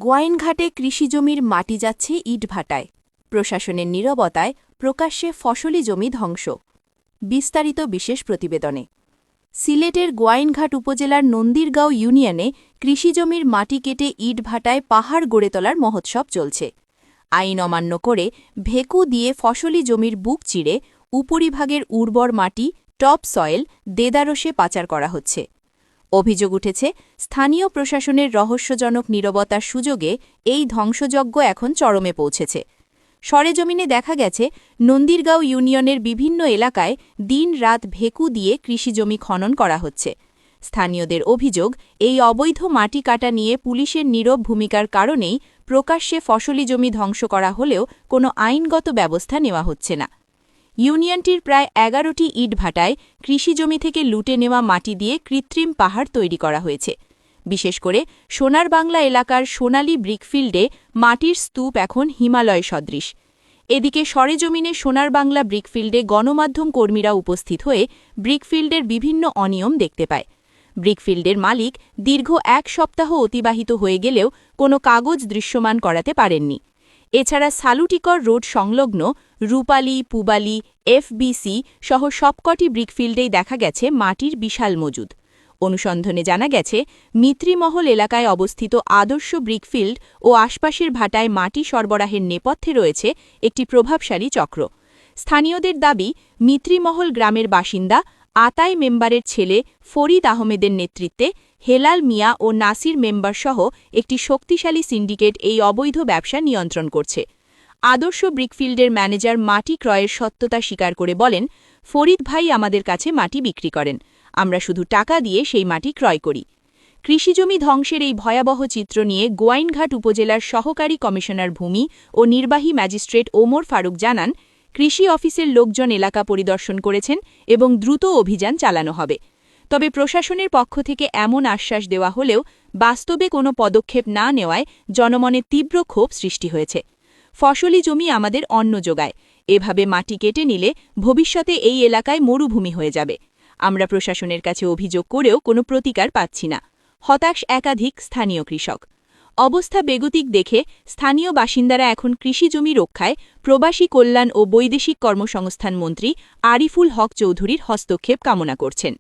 গোয়াইনঘাটে কৃষিজমির মাটি যাচ্ছে ইটভাটায়, প্রশাসনের নীরবতায় প্রকাশ্যে ফসলি জমি ধ্বংস। বিস্তারিত বিশেষ প্রতিবেদনে। সিলেটের গোয়াইনঘাট উপজেলার নন্দীরগাঁও ইউনিয়নে কৃষিজমির মাটি কেটে ইটভাটায় পাহাড় গড়ে তোলার মহোৎসব চলছে। আইন অমান্য করে ভেকু দিয়ে ফসলি জমির বুক চিরে উপরিভাগের উর্বর মাটি টপ সয়েল দেদারসে পাচার করা হচ্ছে। অভিযোগ উঠেছে, স্থানীয় প্রশাসনের রহস্যজনক নীরবতার সুযোগে এই ধ্বংসযজ্ঞ এখন চরমে পৌঁছেছে। সরেজমিনে দেখা গেছে, নন্দীরগাঁও ইউনিয়নের বিভিন্ন এলাকায় দিন-রাত ভেকু দিয়ে কৃষিজমি খনন করা হচ্ছে। স্থানীয়দের অভিযোগ, এই অবৈধ মাটি কাটা নিয়ে পুলিশের নীরব ভূমিকার কারণেই প্রকাশ্যে ফসলি জমি ধ্বংস করা হলেও কোনো আইনগত ব্যবস্থা নেওয়া হচ্ছে না। ইউনিয়নটির প্রায় ১১টি ইটভাটায় কৃষিজমি থেকে লুটে নেওয়া মাটি দিয়ে কৃত্রিম পাহাড় তৈরি করা হয়েছে। বিশেষ করে সোনার বাংলা এলাকার সোনালী ব্রিকফিল্ডে মাটির স্তূপ এখন হিমালয় সদৃশ। এদিকে সরেজমিনে সোনার বাংলা ব্রিকফিল্ডে গণমাধ্যম কর্মীরা উপস্থিত হয়ে ব্রিকফিল্ডের বিভিন্ন অনিয়ম দেখতে পায়। ব্রিকফিল্ডের মালিক দীর্ঘ ১ সপ্তাহ অতিবাহিত হয়ে গেলেও কোনো কাগজ দৃশ্যমান করাতে পারেননি। এছাড়া সালুটিকর রোড সংলগ্ন রূপালী, পুবালী, এফবিসি সহ সবকটি ব্রিকফিল্ডেই দেখা গেছে মাটির বিশাল মজুদ। অনুসন্ধানে জানা গেছে, মিত্রিমহল এলাকায় অবস্থিত আদর্শ ব্রিকফিল্ড ও আশপাশের ভাটায় মাটি সরবরাহের নেপথ্যে রয়েছে একটি প্রভাবশালী চক্র। স্থানীয়দের দাবি, মিত্রিমহল গ্রামের বাসিন্দা আতাই মেম্বারের ছেলে ফরিদ আহমেদের নেতৃত্বে হেলাল মিয়া ও নাসির মেম্বারসহ একটি শক্তিশালী সিন্ডিকেট এই অবৈধ ব্যবসা নিয়ন্ত্রণ করছে। আদর্শ ব্রিকফিল্ডের ম্যানেজার মাটি ক্রয়ের সত্যতা স্বীকার করে বলেন, ফরিদ ভাই আমাদের কাছে মাটি বিক্রি করেন, আমরা শুধু টাকা দিয়ে সেই মাটি ক্রয় করি। কৃষিজমি ধ্বংসের এই ভয়াবহ চিত্র নিয়ে গোয়াইনঘাট উপজেলার সহকারী কমিশনার ভূমি ও নির্বাহী ম্যাজিস্ট্রেট ওমর ফারুক জানান, কৃষি অফিসের লোকজন এলাকা পরিদর্শন করেছেন এবং দ্রুত অভিযান চালানো হবে। তবে প্রশাসনের পক্ষ থেকে এমন আশ্বাস দেওয়া হলেও বাস্তবে কোনো পদক্ষেপ না নেওয়ায় জনমনে তীব্র ক্ষোভ সৃষ্টি হয়েছে। ফসলি জমি আমাদের অন্ন যোগায়, এভাবে মাটি কেটে নিলে ভবিষ্যতে এই এলাকায় মরুভূমি হয়ে যাবে। আমরা প্রশাসনের কাছে অভিযোগ করেও কোনো প্রতিকার পাচ্ছি না। হতাশ একাধিক স্থানীয় কৃষক। অবস্থা বেগতিক দেখে স্থানীয় বাসিন্দারা এখন কৃষিজমি রক্ষায় প্রবাসী কল্যাণ ও বৈদেশিক কর্মসংস্থান মন্ত্রী আরিফুল হক চৌধুরীর হস্তক্ষেপ কামনা করছেন।